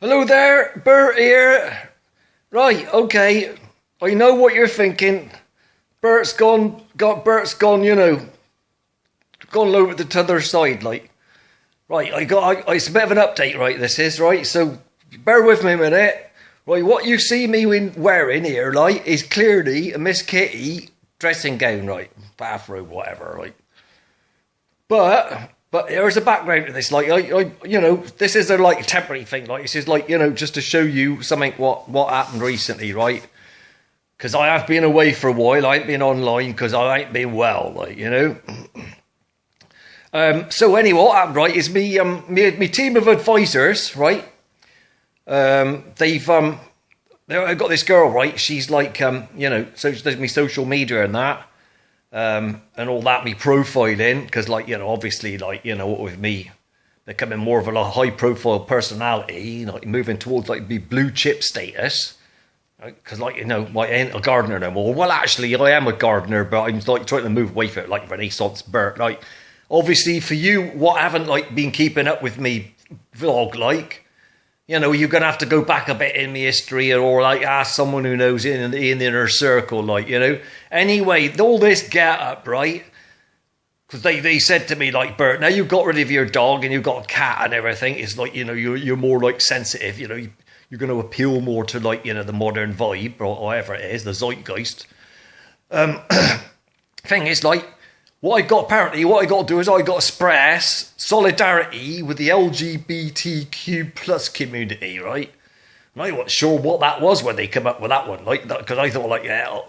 Hello there, Bert here. Right, okay. I know what you're thinking. Bert's gone, gone over to the other side, like. Right, it's a bit of an update, right, this is, right? So, bear with me a minute. Right, what you see me wearing here, like, is clearly a Miss Kitty dressing gown, right? Bathrobe, whatever, right? But there's a background to this, like, this is a, like, temporary thing, like, this is, like, just to show you something what happened recently, right? Because I have been away for a while, I ain't been online, because I ain't been well, like, So anyway, what happened, right, is me team of advisors, right, I've got this girl, right, she's like, so she does me social media and that, and all that, me profiling, because, like, obviously, like, with me becoming more of a high profile personality, like, moving towards, like, be blue chip status, because, like, I ain't a gardener no more. Well, actually, I am a gardener, but I'm, like, trying to move away from it, like Renaissance Bert, like, obviously, for you, what haven't, like, been keeping up with me vlog, like, you're going to have to go back a bit in the history or, like, ask someone who knows in the inner circle, like, Anyway, all this get up, right? Because they said to me, like, Bert, now you've got rid of your dog and you've got a cat and everything, it's like, you're more, like, sensitive, you're going to appeal more to, like, the modern vibe or whatever it is, the zeitgeist. Thing is, like, what I got to do is I got to express solidarity with the LGBTQ plus community, right? And I wasn't sure what that was when they come up with that one, like, because I thought, like, yeah,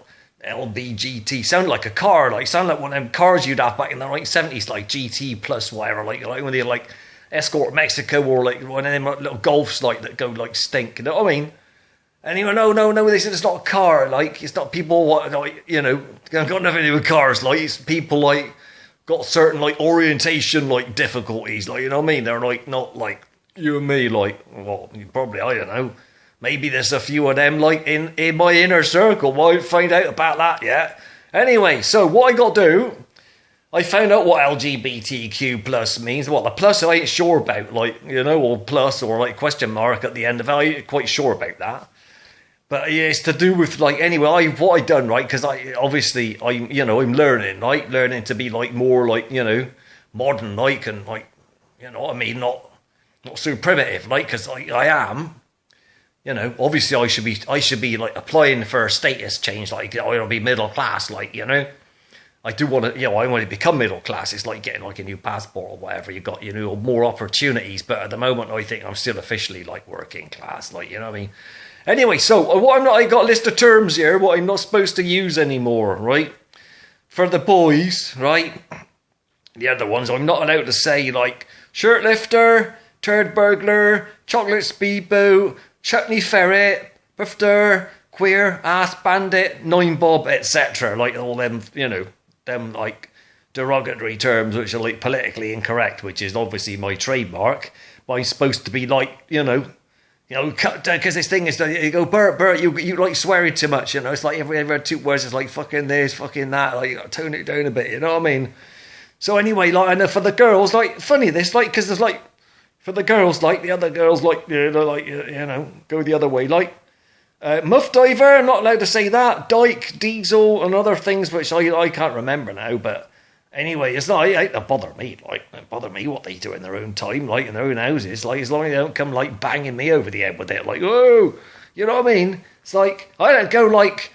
LBGT sounded like a car, like, sounded like one of them cars you'd have back in the 70s, like GT plus whatever, like when they, like, escort Mexico, or, like, one of them little Golfs, like, that go, like, stink, you know what I mean? Anyway, no, they said it's not a car, like, it's not people, like, got nothing to do with cars, like, it's people, like, got certain, like, orientation, like, difficulties, like, you know what I mean? They're, like, not, like, you and me, like, well, probably, I don't know, maybe there's a few of them, like, in my inner circle, won't find out about that yet. Anyway, so, what I got to do, I found out what LGBTQ plus means. Well, the plus I ain't sure about, like, or plus, or, like, question mark at the end of it, I ain't quite sure about that. But yeah, it's to do with, like, anyway, what I done, right, because I'm learning, right, learning to be, like, more, like, modern, like, and, like, what I mean, not so primitive, like, because I am, obviously I should be, like, applying for a status change, like, I want to be middle class, like, I do want to, I want to become middle class. It's like getting, like, a new passport or whatever. You got, more opportunities, but at the moment I think I'm still officially, like, working class, like, what I mean. Anyway, so I got a list of terms here, what I'm not supposed to use anymore, right? For the boys, right? The other ones, I'm not allowed to say, like, shirt lifter, turd burglar, chocolate speedboat, chutney ferret, bifter, queer, ass bandit, nine bob, etc. Like, all them, them, like, derogatory terms which are, like, politically incorrect, which is obviously my trademark. But I'm supposed to be, like, because this thing is, you go, Bert, you like swearing too much, it's like every 2 words is like fucking this, fucking that, like, you got to tone it down a bit, you know what I mean? So anyway, like, and for the girls, like, funny this, like, because there's, like, for the girls, like, the other girls, like, go the other way, like, muff diver, I'm not allowed to say that, dyke, diesel, and other things which I can't remember now, but anyway, it's not, it don't bother me, like, it don't bother me what they do in their own time, like, in their own houses, like, as long as they don't come, like, banging me over the head with it, like, oh, you know what I mean? It's like, I don't go, like,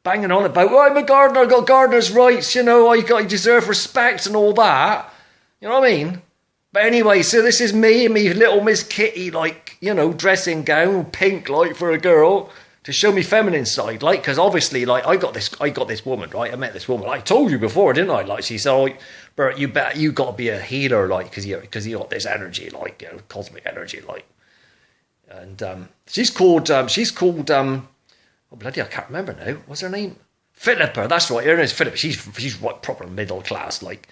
banging on about, oh, I'm a gardener, I got gardener's rights, I deserve respect and all that, you know what I mean? But anyway, so this is me and me little Miss Kitty, like, dressing gown, pink, like, for a girl, to show me feminine side, like, because obviously, like, I got this woman, right? I met this woman. I told you before, didn't I? Like, she said, "Oh, Bert, you got to be a healer, like, because you got this energy, like, cosmic energy, like." And she's called oh bloody, I can't remember now. What's her name? Philippa. That's right. Her name's Philippa. She's like proper middle class, like.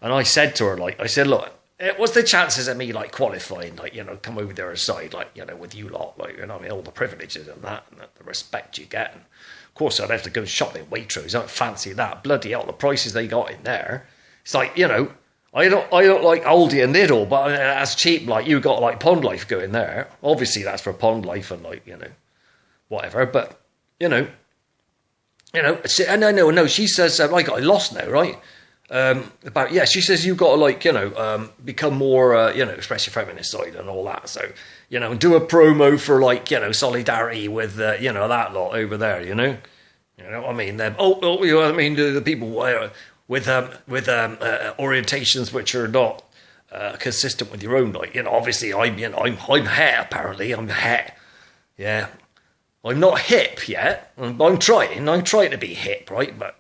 And I said to her, like, I said, look, what's the chances of me, like, qualifying, like, come over their side, like, with you lot, like, I mean, all the privileges and that, and the respect you get. And of course, I'd have to go and shop in Waitrose. I don't fancy that. Bloody hell, the prices they got in there. It's like, I don't like Aldi and Lidl, but that's cheap. Like, you got like Pond Life going there. Obviously, that's for Pond Life and like, you know, whatever. But no. She says I got lost now, right? She says you've got to like, become more, express your feminist side and all that. So, do a promo for like, solidarity with, that lot over there, You know what I mean? The people with orientations which are not consistent with your own, like, obviously I'm het, apparently. I'm het. Yeah. I'm not hip yet. I'm trying to be hip, right? But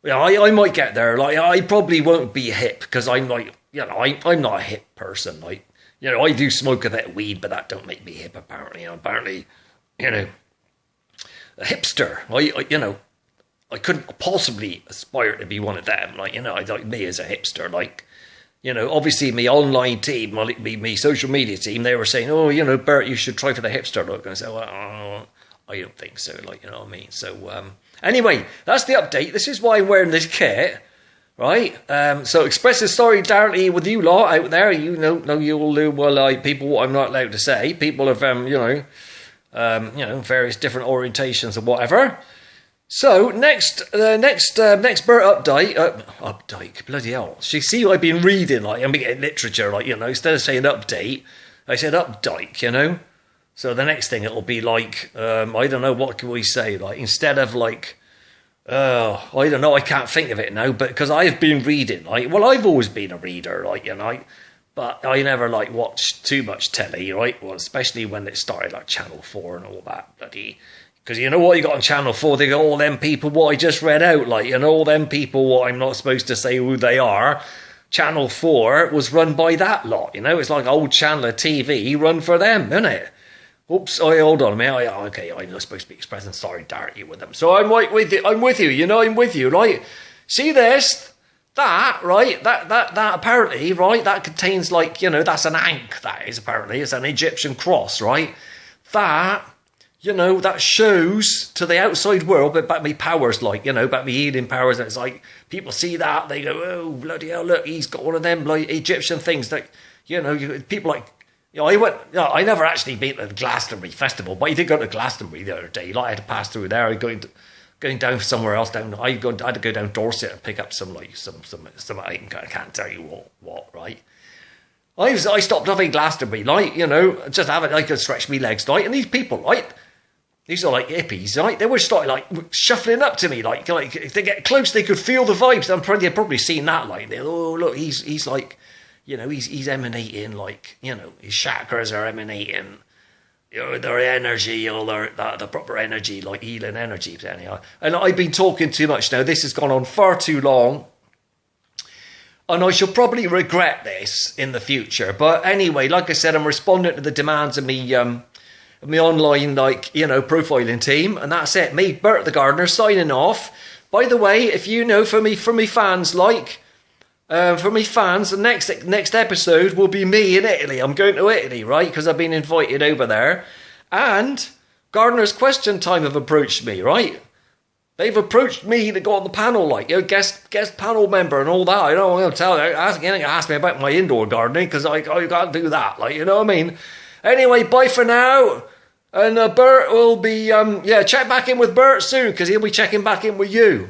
yeah, I might get there. Like, I probably won't be hip because I'm like, I'm not a hip person. Like, I do smoke a bit of weed, but that don't make me hip. Apparently, a hipster. I couldn't possibly aspire to be one of them. Like, like me as a hipster. Like, obviously my online team, my social media team, they were saying, oh, Bert, you should try for the hipster look. And I said, well, I don't think so. Like, you know what I mean? So, anyway, that's the update. This is why I'm wearing this kit, right? So expressing solidarity with you lot out there. You know you all do well, like people what I'm not allowed to say. People of, various different orientations and whatever. So next Bert update, bloody hell. See, I've been reading, like, I'm getting literature, like, instead of saying update, I said updike, So the next thing it'll be like, I don't know, what can we say? Like, instead of like, I don't know, I can't think of it now, but because I've been reading, like, well, I've always been a reader, like, but I never, like, watched too much telly, right? Well, especially when it started, like, Channel 4 and all that bloody... Because you know what you got on Channel 4? They got all them people what I just read out, like, all them people what I'm not supposed to say who they are. Channel 4 was run by that lot, It's like old channel of TV run for them, isn't it? Oops, hold on a minute. I'm not supposed to be expressing solidarity with them. So I'm right with you. I'm with you, I'm with you, right? See this? That, right? That apparently, right? That contains, like, that's an ankh, that is, apparently. It's an Egyptian cross, right? That... that shows to the outside world about me powers, like, about me healing powers. And it's like, people see that, they go, oh, bloody hell, look, he's got one of them, like, Egyptian things that, people like, I never actually been to the Glastonbury Festival, but I did go to Glastonbury the other day. Like, I had to pass through there. I was going down somewhere else down, I had to go down Dorset and pick up some I can't tell you what, right? I stopped off in Glastonbury, like, just have it, I could stretch my legs, like, and these people, right? These are like hippies, right? They were starting like shuffling up to me, like if they get close, they could feel the vibes. They've probably seen that, like, oh look, he's like, he's emanating, like, his chakras are emanating, their energy, or the proper energy, like healing energy. Anyhow, and I've been talking too much now. This has gone on far too long, and I shall probably regret this in the future. But anyway, like I said, I'm responding to the demands of me. My online, like, profiling team, and that's it. Me, Bert the Gardener, signing off. By the way, if for me fans, like, the next episode will be me in Italy. I'm going to Italy, right? Because I've been invited over there. And Gardener's Question Time have approached me, right? They've approached me to go on the panel, like, guest panel member and all that. I don't want to tell you. Ask me about my indoor gardening, because I can't do that, like, you know what I mean? Anyway, bye for now. And Bert will be, check back in with Bert soon, because he'll be checking back in with you.